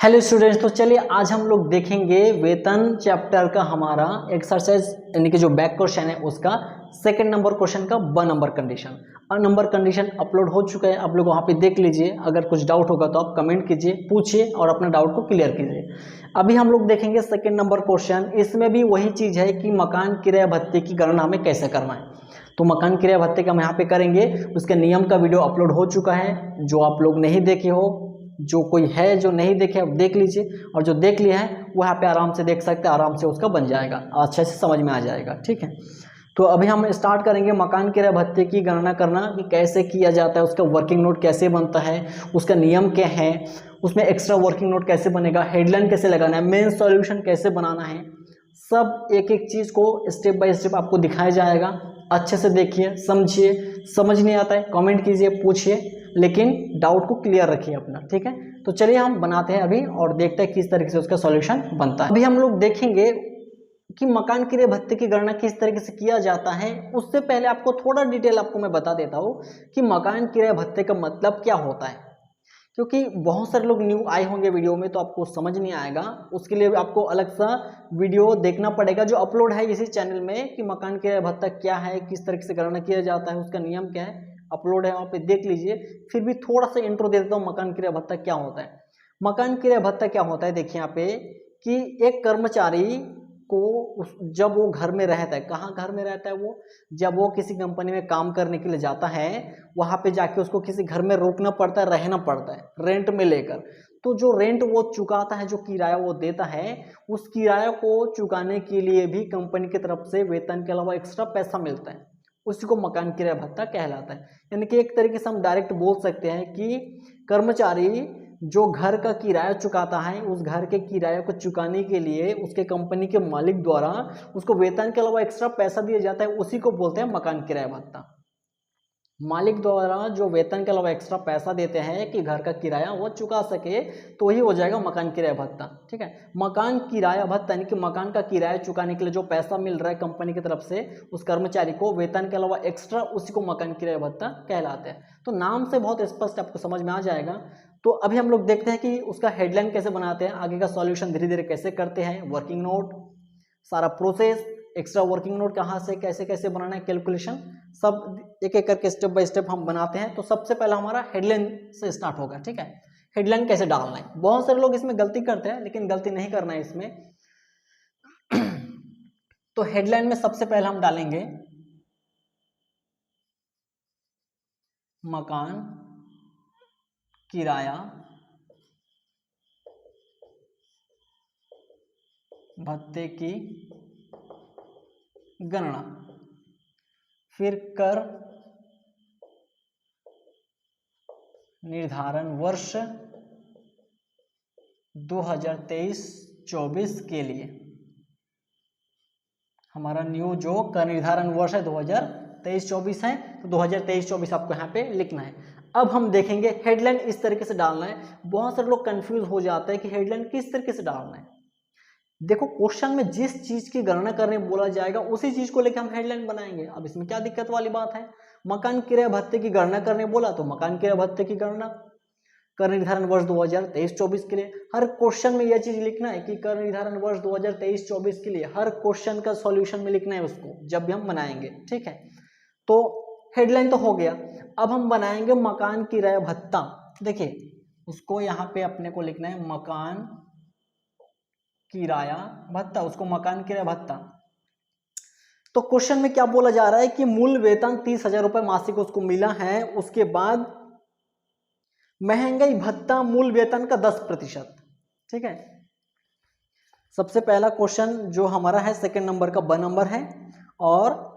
Hello students, तो चलिए आज हम लोग देखेंगे वेतन चैप्टर का हमारा एक्सरसाइज यानी कि जो बैक क्वेश्चन है उसका सेकंड नंबर क्वेश्चन का ब नंबर कंडीशन। और नंबर कंडीशन अपलोड हो चुका है, आप लोग वहाँ पे देख लीजिए। अगर कुछ डाउट होगा तो आप कमेंट कीजिए, पूछिए और अपना डाउट को क्लियर कीजिए। अभी हम लोग देखेंगे सेकंड नंबर क्वेश्चन। इसमें भी वही चीज़ है कि मकान किराया भत्ते की गणना हमें कैसे करना है। तो मकान किराया भत्ते का हम यहाँ पे करेंगे, उसके नियम का वीडियो अपलोड हो चुका है। जो आप लोग नहीं देखे हो, जो कोई है जो नहीं देखे अब देख लीजिए, और जो देख लिया है वो यहाँ पे आराम से देख सकते हैं, आराम से उसका बन जाएगा, अच्छे से समझ में आ जाएगा। ठीक है, तो अभी हम स्टार्ट करेंगे मकान किराया भत्ते की गणना करना कि कैसे किया जाता है, उसका वर्किंग नोट कैसे बनता है, उसका नियम क्या है, उसमें एक्स्ट्रा वर्किंग नोट कैसे बनेगा, हेडलाइन कैसे लगाना है, मेन सॉल्यूशन कैसे बनाना है। सब एक एक चीज़ को स्टेप बाय स्टेप आपको दिखाया जाएगा। अच्छे से देखिए, समझिए। समझ नहीं आता है कमेंट कीजिए, पूछिए, लेकिन डाउट को क्लियर रखिए अपना। ठीक है, तो चलिए हम बनाते हैं अभी और देखते हैं किस तरीके से उसका सॉल्यूशन बनता है। अभी हम लोग देखेंगे कि मकान किराया भत्ते की गणना किस तरीके से किया जाता है। उससे पहले आपको थोड़ा डिटेल आपको मैं बता देता हूँ कि मकान किराया भत्ते का मतलब क्या होता है, क्योंकि बहुत सारे लोग न्यू आए होंगे वीडियो में तो आपको समझ नहीं आएगा। उसके लिए आपको अलग सा वीडियो देखना पड़ेगा जो अपलोड है इसी चैनल में कि मकान किराया भत्ता क्या है, किस तरीके से गणना किया जाता है, उसका नियम क्या है, अपलोड है, वहाँ पे देख लीजिए। फिर भी थोड़ा सा इंट्रो दे देता हूँ मकान किराया भत्ता क्या होता है। मकान किराया भत्ता क्या होता है, देखिए यहाँ पे कि एक कर्मचारी को जब वो घर में रहता है, कहाँ घर में रहता है वो, जब वो किसी कंपनी में काम करने के लिए जाता है, वहाँ पे जाके उसको किसी घर में रुकना पड़ता है, रहना पड़ता है रेंट में लेकर। तो जो रेंट वो चुकाता है, जो किराया वो देता है, उस किराया को चुकाने के लिए भी कंपनी की तरफ से वेतन के अलावा एक्स्ट्रा पैसा मिलता है, उसी को मकान किराया भत्ता कहलाता है। यानी कि एक तरीके से हम डायरेक्ट बोल सकते हैं कि कर्मचारी जो घर का किराया चुकाता है, उस घर के किराए को चुकाने के लिए उसके कंपनी के मालिक द्वारा उसको वेतन के अलावा एक्स्ट्रा पैसा दिया जाता है, उसी को बोलते हैं मकान किराया भत्ता। मालिक द्वारा जो वेतन के अलावा एक्स्ट्रा पैसा देते हैं कि घर का किराया वो चुका सके, तो ही हो जाएगा मकान किराया भत्ता। ठीक है, मकान किराया भत्ता यानी कि मकान का किराया चुकाने के लिए जो पैसा मिल रहा है कंपनी की तरफ से उस कर्मचारी को वेतन के अलावा एक्स्ट्रा, उसी को मकान किराया भत्ता कहलाते हैं। तो नाम से बहुत स्पष्ट आपको समझ में आ जाएगा। तो अभी हम लोग देखते हैं कि उसका हेडलाइन कैसे बनाते हैं, आगे का सॉल्यूशन धीरे धीरे कैसे करते हैं, वर्किंग नोट, सारा प्रोसेस, एक्स्ट्रा वर्किंग नोट कहाँ से कैसे कैसे बनाना है, कैलकुलेशन, सब एक एक करके स्टेप बाय स्टेप हम बनाते हैं। तो सबसे पहला हमारा हेडलाइन से स्टार्ट होगा। ठीक है, हेडलाइन कैसे डालना है। बहुत सारे लोग इसमें गलती करते हैं, लेकिन गलती नहीं करना है इसमें। तो हेडलाइन में सबसे पहले हम डालेंगे मकान किराया भत्ते की गणना, फिर कर निर्धारण वर्ष 2023-24 के लिए। हमारा न्यू जो कर निर्धारण वर्ष है 2023-24 है, तो 2023-24 आपको यहाँ पे लिखना है। अब हम देखेंगे हेडलाइन इस तरीके से डालना है। बहुत सारे लोग कंफ्यूज हो जाते हैं कि हेडलाइन किस तरीके से डालना है। देखो, क्वेश्चन में जिस चीज की गणना करने बोला जाएगा उसी चीज को लेकर हम हेडलाइन बनाएंगे। अब इसमें क्या दिक्कत वाली बात है। मकान किराया भत्ते की गणना करने बोला तो मकान किराया भत्ते की गणना, कर निर्धारण वर्ष 2023-24 के लिए। हर क्वेश्चन में यह चीज लिखना है कि कर निर्धारण वर्ष 2023-24 के लिए, हर क्वेश्चन का सॉल्यूशन में लिखना है उसको जब भी हम बनाएंगे। ठीक है, तो हेडलाइन तो हो गया। अब हम बनाएंगे मकान किराया भत्ता। देखिए, उसको यहाँ पे अपने को लिखना है मकान किराया भत्ता, उसको मकान किराया भत्ता। तो क्वेश्चन में क्या बोला जा रहा है कि मूल वेतन 30,000 रुपए मासिक उसको मिला है, उसके बाद महंगाई भत्ता मूल वेतन का 10%। ठीक है, सबसे पहला क्वेश्चन जो हमारा है सेकंड नंबर का ब नंबर है, और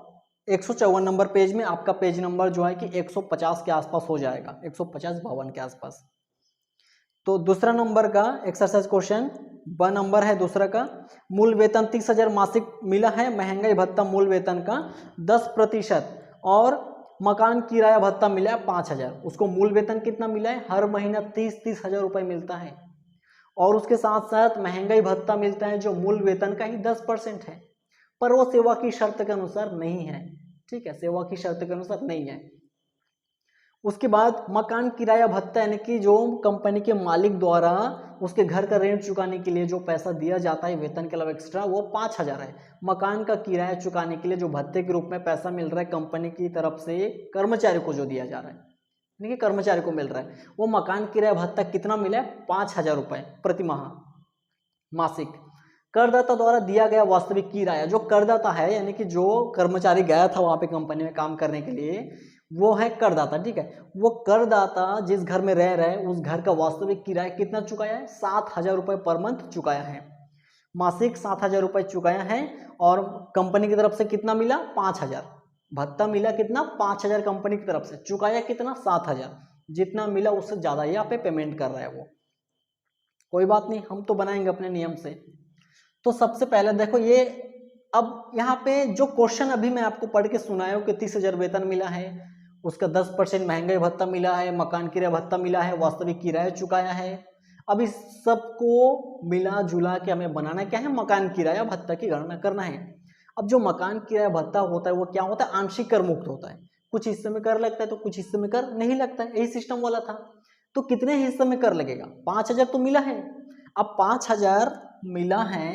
154 नंबर पेज में आपका पेज नंबर जो है कि 150 के आसपास हो जाएगा, 150-52 के आसपास। तो दूसरा नंबर का एक्सरसाइज क्वेश्चन ब नंबर है दूसरा का, मूल वेतन 30,000 मासिक मिला है, महंगाई भत्ता मूल वेतन का 10%, और मकान किराया भत्ता मिला है 5,000। उसको मूल वेतन कितना मिला है, हर महीना 30 हजार रुपए मिलता है, और उसके साथ साथ महंगाई भत्ता मिलता है जो मूल वेतन का ही 10% है, पर वो सेवा की शर्त के अनुसार नहीं है। ठीक है, सेवा की शर्त के अनुसार नहीं है। उसके बाद मकान किराया भत्ता यानी कि जो कंपनी के मालिक द्वारा उसके घर का रेंट चुकाने के लिए जो पैसा दिया जाता है वेतन के अलावा एक्स्ट्रा, वो 5,000 है। मकान का किराया चुकाने के लिए जो भत्ते के रूप में पैसा मिल रहा है कंपनी की तरफ से कर्मचारी को जो दिया जा रहा है, यानी कि कर्मचारी को मिल रहा है, वो मकान किराया भत्ता कितना मिला है? 5,000 रुपये प्रति माह मासिक। करदाता द्वारा दिया गया वास्तविक किराया, जो करदाता है यानी कि जो कर्मचारी गया था वहाँ पे कंपनी में काम करने के लिए, वो है करदाता, ठीक है। वो करदाता जिस घर में रह रहे हैं उस घर का वास्तविक किराया कितना चुकाया है? 7,000 रुपये पर मंथ चुकाया है, मासिक 7,000 रुपये चुकाया है। और कंपनी की तरफ से कितना मिला? 5,000 भत्ता मिला। कितना? 5,000 कंपनी की तरफ से। चुकाया कितना? 7,000। जितना मिला उससे ज़्यादा यहाँ पे पेमेंट कर रहा है वो। कोई बात नहीं, हम तो बनाएंगे अपने नियम से। तो सबसे पहले देखो ये, अब यहाँ पे जो क्वेश्चन अभी मैं आपको पढ़ के सुनाया हूँ कि 30,000 वेतन मिला है, उसका 10% महंगाई भत्ता मिला है, मकान किराया भत्ता मिला है, वास्तविक किराया चुकाया है। अब इस सबको मिला जुला के हमें बनाना क्या है? मकान किराया भत्ता की गणना करना है। अब जो मकान किराया भत्ता होता है वो क्या होता है? आंशिक कर मुक्त होता है। कुछ हिस्से में कर लगता है तो कुछ हिस्से में कर नहीं लगता है, यही सिस्टम वाला था। तो कितने हिस्से में कर लगेगा? 5,000 तो मिला है। अब 5,000 मिला है,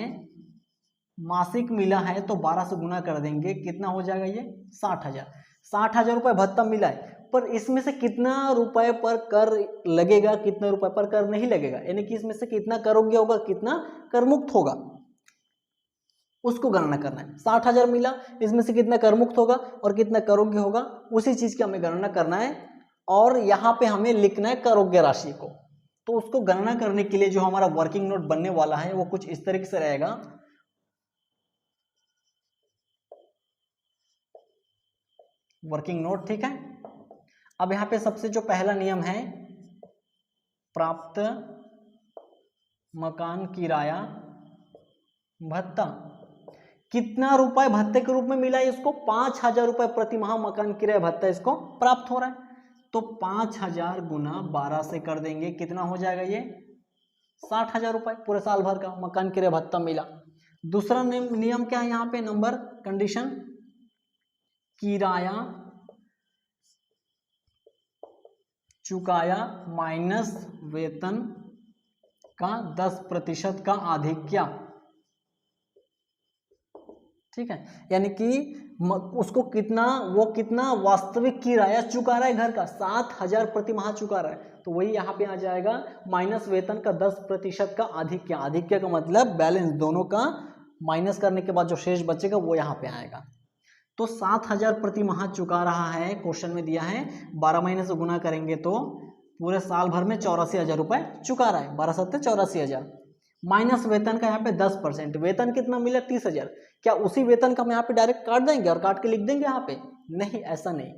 मासिक मिला है, तो 12 से गुना कर देंगे, कितना हो जाएगा ये? 60,000। 60,000 रुपये भत्ता मिला है, पर इसमें से कितना रुपए पर कर लगेगा, कितने रुपए पर कर नहीं लगेगा, यानी कि इसमें से कितना करोगे होगा, कितना कर मुक्त होगा, उसको गणना करना है। 60,000 मिला, इसमें से कितना कर मुक्त होगा और कितना करोगे होगा, उसी चीज की हमें गणना करना है। और यहाँ पे हमें लिखना है करोगे राशि को। तो उसको गणना करने के लिए जो हमारा वर्किंग नोट बनने वाला है वो कुछ इस तरीके से रहेगा। वर्किंग नोट, ठीक है। अब यहाँ पे सबसे जो पहला नियम है, प्राप्त मकान किराया भत्ता, कितना रुपए भत्ते के रूप में मिला है इसको? 5,000 रुपए प्रति माह मकान किराया भत्ता इसको प्राप्त हो रहा है। तो 5,000 गुना 12 से कर देंगे, कितना हो जाएगा ये? 60,000 रुपए पूरे साल भर का मकान किराया भत्ता मिला। दूसरा नियम क्या है यहाँ पे? नंबर कंडीशन, किराया चुकाया माइनस वेतन का 10% का आधिक्य, ठीक है। यानी कि उसको कितना, वो कितना वास्तविक किराया चुका रहा है घर का? 7,000 प्रति माह चुका रहा है, तो वही यहाँ पे आ जाएगा माइनस वेतन का 10% का आधिक्य। आधिक्य का मतलब बैलेंस, दोनों का माइनस करने के बाद जो शेष बचेगा वो यहाँ पे आएगा। तो 7,000 प्रति माह चुका रहा है, क्वेश्चन में दिया है। 12 महीने से गुना करेंगे तो पूरे साल भर में 84,000 रुपए चुका रहा है। 12 सत्ते 84,000 माइनस वेतन का यहाँ पे 10%। वेतन कितना मिला? 30,000। क्या उसी वेतन का हम यहाँ पे डायरेक्ट काट देंगे और काट के लिख देंगे यहाँ पे? नहीं, ऐसा नहीं।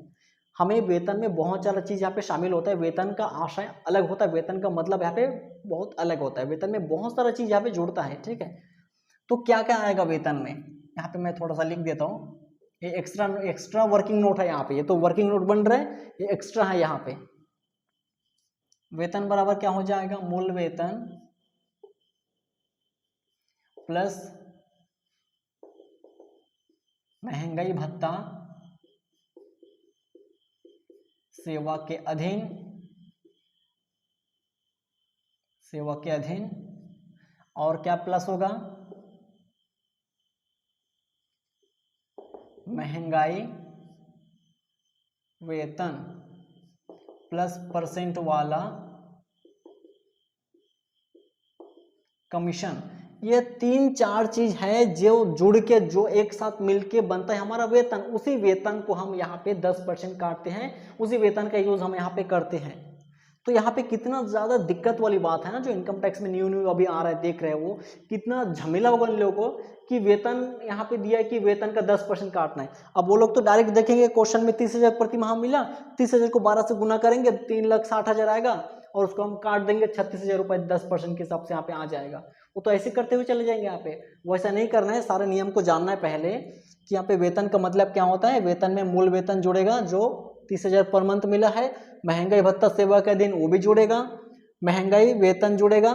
हमें वेतन में बहुत सारा चीज यहाँ पे शामिल होता है। वेतन का आशय अलग होता है, वेतन का मतलब यहाँ पे बहुत अलग होता है। वेतन में बहुत सारा चीज यहाँ पे जुड़ता है, ठीक है। तो क्या क्या आएगा वेतन में? यहाँ पे मैं थोड़ा सा लिख देता हूँ। ये एक्स्ट्रा वर्किंग नोट है यहाँ पे, ये तो वर्किंग नोट बन रहा है, ये एक्स्ट्रा है यहाँ पे। वेतन बराबर क्या हो जाएगा? मूल वेतन प्लस महंगाई भत्ता सेवा के अधीन, और क्या प्लस होगा? महंगाई वेतन प्लस परसेंट वाला कमीशन। ये 3-4 चीज है जो जुड़ के, जो एक साथ मिलके बनता है हमारा वेतन। उसी वेतन को हम यहाँ पे 10% काटते हैं, उसी वेतन का यूज हम यहाँ पे करते हैं। तो यहाँ पे कितना ज्यादा दिक्कत वाली बात है ना, जो इनकम टैक्स में न्यू अभी आ रहा है, देख रहे हैं, वो कितना झमेला होगा इन लोगों को कि वेतन यहाँ पे दिया है कि वेतन का 10% काटना है। अब वो लोग तो डायरेक्ट देखेंगे क्वेश्चन में 30,000 प्रति माह मिला, 30,000 को 12 से गुना करेंगे 3,60,000 आएगा, और उसको हम काट देंगे 36,000 रुपये 10% के हिसाब से यहाँ पे आ जाएगा। वो तो ऐसे करते हुए चले जाएंगे यहाँ पे। वैसा नहीं करना है, सारे नियम को जानना है पहले कि यहाँ पे वेतन का मतलब क्या होता है। वेतन में मूल वेतन जुड़ेगा जो 30,000 पर मंथ मिला है, महंगाई भत्ता सेवा के दिन वो भी जुड़ेगा, महंगाई वेतन जुड़ेगा,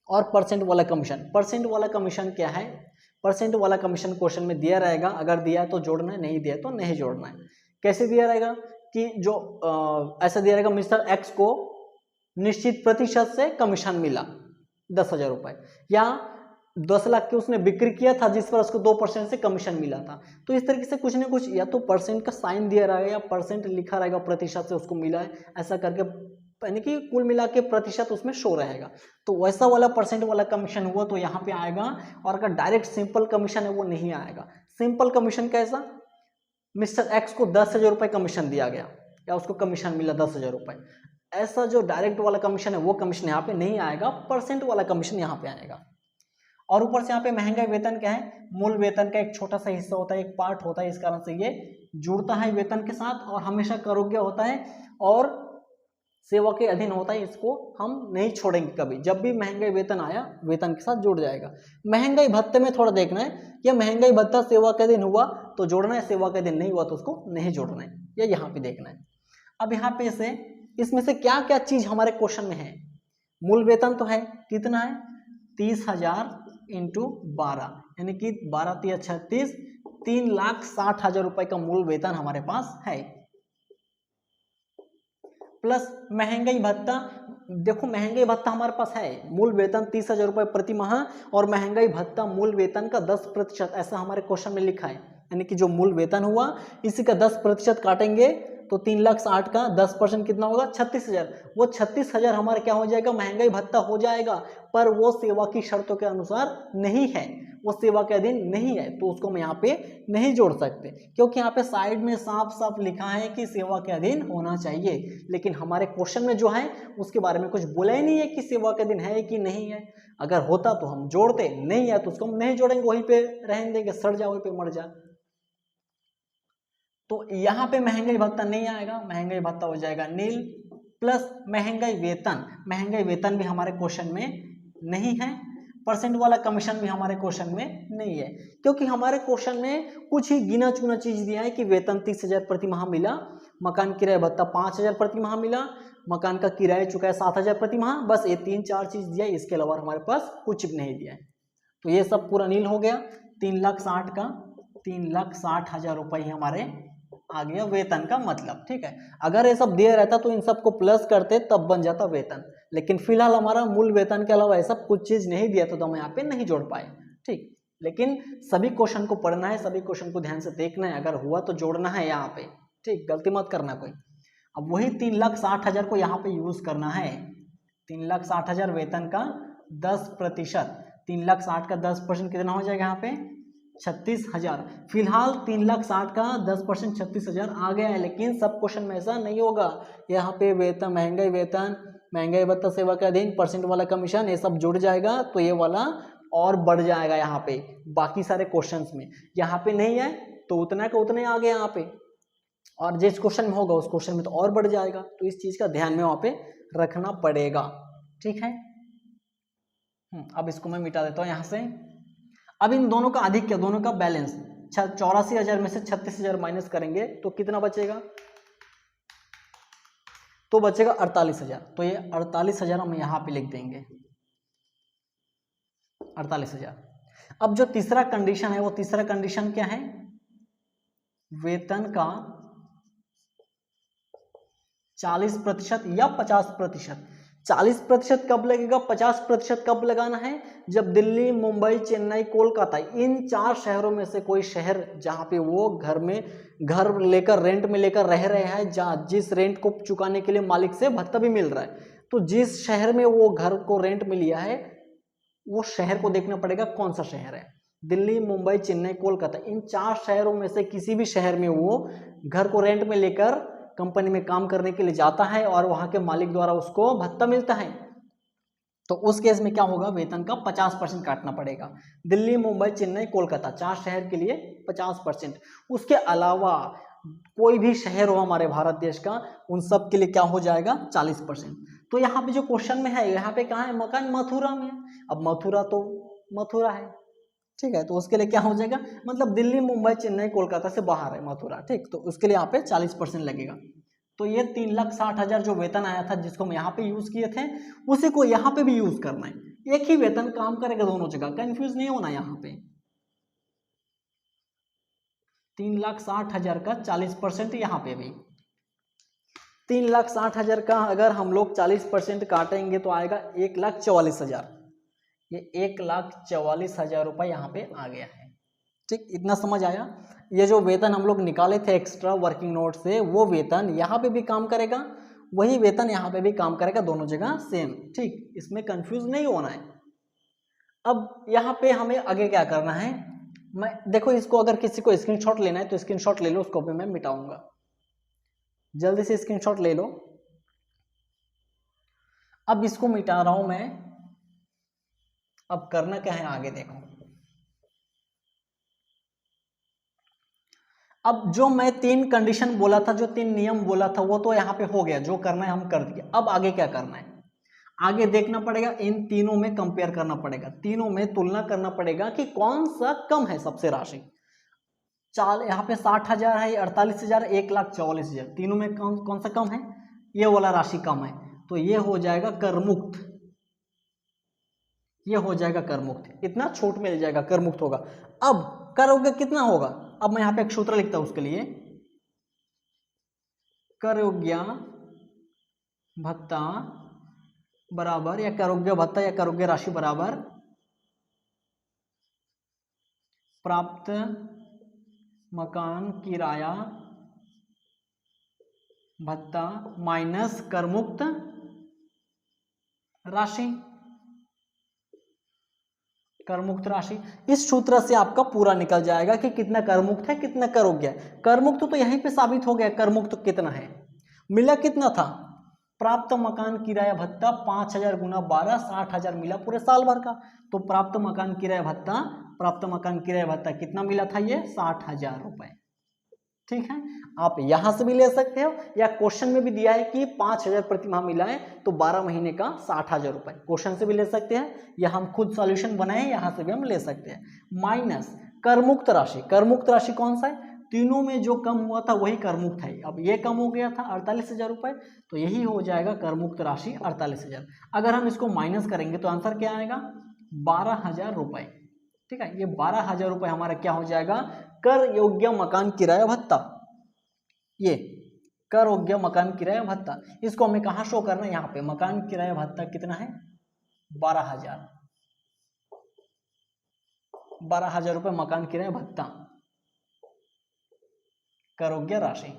और परसेंट वाला कमीशन। परसेंट वाला कमीशन क्या है? परसेंट वाला कमीशन क्वेश्चन में दिया रहेगा, अगर दिया है तो जोड़ना है, नहीं दिया तो नहीं जोड़ना है। कैसे दिया रहेगा कि जो ऐसा दिया रहेगा मिस्टर एक्स को निश्चित प्रतिशत से कमीशन मिला 10,000 रुपए, या 10 लाख की उसने बिक्री किया था जिस पर उसको 2% से कमीशन मिला था। तो इस तरीके से कुछ ना कुछ या तो परसेंट का साइन दिया रहेगा या परसेंट लिखा रहेगा प्रतिशत से उसको मिला है, ऐसा करके यानी कि कुल मिला के प्रतिशत उसमें शो रहेगा। तो वैसा वाला परसेंट वाला कमीशन हुआ तो यहाँ पे आएगा, और अगर डायरेक्ट सिंपल कमीशन है वो नहीं आएगा। सिंपल कमीशन कैसा, मिस्टर एक्स को 10,000 रुपये कमीशन दिया गया या उसको कमीशन मिला 10,000 रुपये, ऐसा जो डायरेक्ट वाला कमीशन है वो कमीशन यहाँ पे नहीं आएगा, परसेंट वाला कमीशन यहाँ पे आएगा। और ऊपर से यहाँ पे महंगाई वेतन क्या है, मूल वेतन का एक छोटा सा हिस्सा होता है, एक पार्ट होता है, इस कारण से ये जुड़ता है वेतन के साथ और हमेशा करोग्य होता है और सेवा के अधीन होता है, इसको हम नहीं छोड़ेंगे कभी। जब भी महंगाई वेतन आया वेतन के साथ जुड़ जाएगा। महंगाई भत्ते में थोड़ा देखना है, या महंगाई भत्ता सेवा के दिन हुआ तो जोड़ना है, सेवा के दिन नहीं हुआ तो उसको नहीं जोड़ना है, या यहाँ पे देखना है। अब यहाँ पे से इसमें से क्या क्या चीज हमारे क्वेश्चन में है, मूल वेतन तो है, कितना है 30,000 इंटू 12 यानी कि 12 × 36, 3,60,000 रुपए का मूल वेतन हमारे पास है, प्लस महंगाई भत्ता। देखो महंगाई भत्ता हमारे पास है, मूल वेतन 30,000 रुपए प्रति माह और महंगाई भत्ता मूल वेतन का 10%, ऐसा हमारे क्वेश्चन में लिखा है। यानी कि जो मूल वेतन हुआ इसी का 10% काटेंगे तो 3,60,000 का 10% कितना होगा 36,000। वो 36,000 हमारा क्या हो जाएगा, महंगाई भत्ता हो जाएगा, पर वो सेवा की शर्तों के अनुसार नहीं है, वो सेवा के अधीन नहीं है, तो उसको हम यहाँ पे नहीं जोड़ सकते, क्योंकि यहाँ पे साइड में साफ साफ लिखा है कि सेवा के अधीन होना चाहिए, लेकिन हमारे क्वेश्चन में जो है उसके बारे में कुछ बोला ही नहीं है कि सेवा के अधीन है कि नहीं है। अगर होता तो हम जोड़ते, नहीं है तो उसको हम नहीं जोड़ेंगे, वहीं पे रहने देंगे, सड़ जा वहीं पे मर जा। तो यहाँ पे महंगाई भत्ता नहीं आएगा, महंगाई भत्ता हो जाएगा नील, प्लस महंगाई वेतन। महंगाई वेतन भी हमारे क्वेश्चन में नहीं है, परसेंट वाला कमीशन भी हमारे क्वेश्चन में नहीं है, क्योंकि हमारे क्वेश्चन में कुछ ही गिना चुना चीज दिया है कि वेतन 30,000 प्रति माह मिला, मकान किराया भत्ता 5,000 प्रति माह मिला, मकान का किराया चुका है 7,000 प्रति माह, बस ये 3-4 चीज दिया है, इसके अलावा हमारे पास कुछ भी नहीं दिया है। तो ये सब पूरा नील हो गया। 3,60,000 का 3,60,000 रुपये ही हमारे आ गया वेतन का मतलब, ठीक है। अगर ये सब दिया रहता तो इन सबको प्लस करते तब बन जाता वेतन, लेकिन फिलहाल हमारा मूल वेतन के अलावा ऐसा कुछ चीज नहीं दिया तो हम यहाँ पे नहीं जोड़ पाए, ठीक। लेकिन सभी क्वेश्चन को पढ़ना है, सभी क्वेश्चन को ध्यान से देखना है, अगर हुआ तो जोड़ना है यहाँ पे, ठीक, गलती मत करना कोई। अब वही 3,60,000 को यहाँ पे यूज करना है, 3,60,000 वेतन का 10%, 3,60,000 का 10% कितना हो जाएगा यहाँ पे 36,000। फिलहाल 3,60,000 का 10% 36,000 आ गया है, लेकिन सब क्वेश्चन में ऐसा नहीं होगा। यहाँ पे वेतन, महंगाई भत्ता, सेवा के अधीन, परसेंट वाला कमीशन, ये सब जुड़ जाएगा तो ये वाला और बढ़ जाएगा यहाँ पे बाकी सारे क्वेश्चंस में। यहाँ पे नहीं है तो उतना का उतना ही आ गया यहाँ पे, और जिस क्वेश्चन में होगा उस क्वेश्चन में तो और बढ़ जाएगा, तो इस चीज का ध्यान में वहाँ पे रखना पड़ेगा, ठीक है। अब इसको मैं मिटा देता हूँ यहाँ से। अब इन दोनों का आधिक्य, दोनों का बैलेंस, 84,000 में से 36,000 माइनस करेंगे तो कितना बचेगा, तो बचेगा 48,000। तो ये 48,000 हम यहाँ पे लिख देंगे, 48,000। अब जो तीसरा कंडीशन है वो तीसरा कंडीशन क्या है, वेतन का 40% या 50%। 40% कब लगेगा, 50% कब लगाना है, जब दिल्ली, मुंबई, चेन्नई, कोलकाता, इन 4 शहरों में से कोई शहर जहां पे वो घर लेकर रेंट में लेकर रह रहे हैं, जहाँ जिस रेंट को चुकाने के लिए मालिक से भत्ता भी मिल रहा है, तो जिस शहर में वो घर को रेंट में लिया है वो शहर को देखना पड़ेगा कौन सा शहर है। दिल्ली, मुंबई, चेन्नई, कोलकाता, इन 4 शहरों में से किसी भी शहर में वो घर को रेंट में लेकर कंपनी में काम करने के लिए जाता है और वहां के मालिक द्वारा उसको भत्ता मिलता है, तो उस केस में क्या होगा, वेतन का 50% काटना पड़ेगा। दिल्ली, मुंबई, चेन्नई, कोलकाता, 4 शहर के लिए 50%। उसके अलावा कोई भी शहर हो हमारे भारत देश का, उन सब के लिए क्या हो जाएगा 40%। तो यहाँ पे जो क्वेश्चन में है, यहाँ पे कहाँ है, मकान मथुरा में। अब मथुरा तो मथुरा है, ठीक है, तो उसके लिए क्या हो जाएगा, मतलब दिल्ली, मुंबई, चेन्नई, कोलकाता से बाहर है मथुरा, ठीक, तो उसके लिए यहाँ पे 40% लगेगा। तो ये 3,60,000 जो वेतन आया था जिसको हम यहाँ पे यूज किए थे, उसी को यहाँ पे भी यूज करना है। एक ही वेतन काम करेगा दोनों जगह, कंफ्यूज नहीं होना। यहाँ पे 3,60,000 का 40% यहाँ पे भी, 3,60,000 का अगर हम लोग 40% काटेंगे तो आएगा 1,44,000। ये 1,44,000 रुपये यहाँ पे आ गया है। ठीक, इतना समझ आया। ये जो वेतन हम लोग निकाले थे एक्स्ट्रा वर्किंग नोट से, वो वेतन यहाँ पे भी काम करेगा, वही वेतन यहाँ पे भी काम करेगा, दोनों जगह सेम। ठीक, इसमें कंफ्यूज नहीं होना है। अब यहाँ पे हमें आगे क्या करना है, मैं देखो इसको अगर किसी को स्क्रीनशॉट लेना है तो स्क्रीनशॉट ले लो, उसको भी मैं मिटाऊंगा। जल्दी से स्क्रीनशॉट ले लो। अब इसको मिटा रहा हूं मैं। अब करना क्या है आगे देखो। अब जो मैं 3 कंडीशन बोला था, जो 3 नियम बोला था, वो तो यहाँ पे हो गया, जो करना है हम कर दिए। अब आगे क्या करना है, आगे देखना पड़ेगा, इन तीनों में कंपेयर करना पड़ेगा, तीनों में तुलना करना पड़ेगा कि कौन सा कम है सबसे राशि। यहाँ पे 60,000 है, 48,000, 1,44,000, तीनों में कौन सा कम है, ये वाला राशि कम है, तो ये हो जाएगा कर मुक्त, ये हो जाएगा कर मुक्त, इतना छूट मिल जाएगा, कर मुक्त होगा। अब कर योग्य कितना होगा, अब मैं यहाँ पे एक सूत्र लिखता हूं उसके लिए, कर योग्य भत्ता बराबर, या कर योग्य भत्ता या कर योग्य राशि बराबर प्राप्त मकान किराया भत्ता माइनस कर मुक्त राशि, कर मुक्त राशि। इस सूत्र से आपका पूरा निकल जाएगा कि कितना कर मुक्त है, कितना कर योग्य है। कर मुक्त तो यहीं पे साबित हो गया, कर मुक्त कितना है, मिला कितना था, प्राप्त मकान किराया भत्ता 5,000 गुना 12, 60,000 मिला पूरे साल भर का। तो प्राप्त मकान किराया भत्ता, प्राप्त मकान किराया भत्ता कितना मिला था, ये 60,000 रुपए। ठीक है, आप यहां से भी ले सकते हो, या क्वेश्चन में भी दिया है कि 5,000 प्रति माह मिला है, तो 12 महीने का 60,000 रुपए, क्वेश्चन से भी ले सकते हैं, या हम खुद सॉल्यूशन बनाए यहां से भी हम ले सकते हैं। माइनस करमुक्त राशि, करमुक्त राशि कौन सा है, तीनों में जो कम हुआ था वही करमुक्त है। अब ये कम हो गया था 48,000 रुपए, तो यही हो जाएगा करमुक्त राशि 48,000। अगर हम इसको माइनस करेंगे तो आंसर क्या आएगा, 12,000 रुपए। ठीक है, ये 12,000 रुपए हमारा क्या हो जाएगा, कर योग्य मकान किराया भत्ता। ये कर योग्य मकान किराया भत्ता, इसको हमें कहां शो करना है, यहां पे मकान किराया भत्ता कितना है, 12,000, 12,000 रुपए मकान किराया भत्ता, कर योग्य राशि।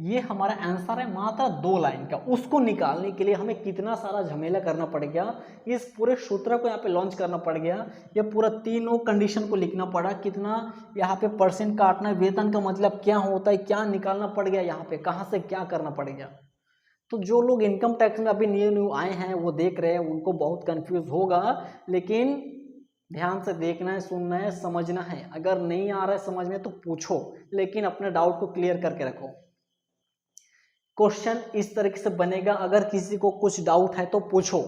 ये हमारा आंसर है मात्र 2 लाइन का। उसको निकालने के लिए हमें कितना सारा झमेला करना पड़ गया, इस पूरे सूत्र को यहाँ पे लॉन्च करना पड़ गया, ये पूरा तीनों कंडीशन को लिखना पड़ा, कितना यहाँ पे परसेंट काटना है, वेतन का मतलब क्या होता है, क्या निकालना पड़ गया, यहाँ पे कहाँ से क्या करना पड़ गया। तो जो लोग इनकम टैक्स में अभी न्यू आए हैं वो देख रहे हैं, उनको बहुत कन्फ्यूज होगा, लेकिन ध्यान से देखना है, सुनना है, समझना है। अगर नहीं आ रहा है समझ में तो पूछो, लेकिन अपने डाउट को क्लियर करके रखो। क्वेश्चन इस तरीके से बनेगा, अगर किसी को कुछ डाउट है तो पूछो,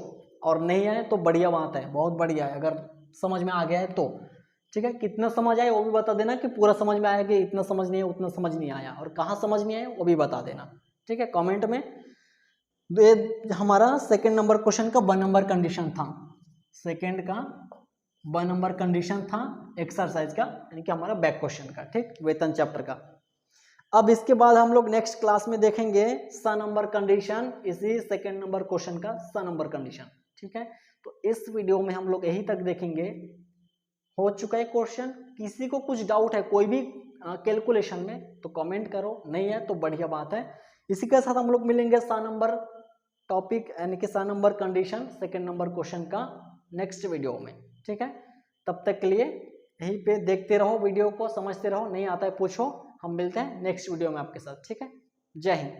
और नहीं आए तो बढ़िया बात है, बहुत बढ़िया है अगर समझ में आ गया है तो। ठीक है, कितना समझ आया वो भी बता देना, कि पूरा समझ में आया कि इतना समझ नहीं है, उतना समझ नहीं आया, और कहाँ समझ नहीं आया वो भी बता देना। ठीक है, कमेंट में। ये हमारा सेकंड नंबर क्वेश्चन का 1 नंबर कंडीशन था, सेकंड का 1 नंबर कंडीशन था एक्सरसाइज का, यानी कि हमारा बैक क्वेश्चन का। ठीक, वेतन चैप्टर का। अब इसके बाद हम लोग नेक्स्ट क्लास में देखेंगे स नंबर कंडीशन, इसी सेकंड नंबर क्वेश्चन का स नंबर कंडीशन। ठीक है, तो इस वीडियो में हम लोग यही तक देखेंगे। हो चुका है क्वेश्चन, किसी को कुछ डाउट है कोई भी कैलकुलेशन में तो कमेंट करो, नहीं है तो बढ़िया बात है। इसी के साथ हम लोग मिलेंगे स नंबर टॉपिक, यानी कि स number condition second number question का नेक्स्ट वीडियो में। ठीक है, तब तक के लिए यहीं पे देखते रहो, वीडियो को समझते रहो, नहीं आता है पूछो। हम मिलते हैं नेक्स्ट वीडियो में आपके साथ। ठीक है, जय हिंद।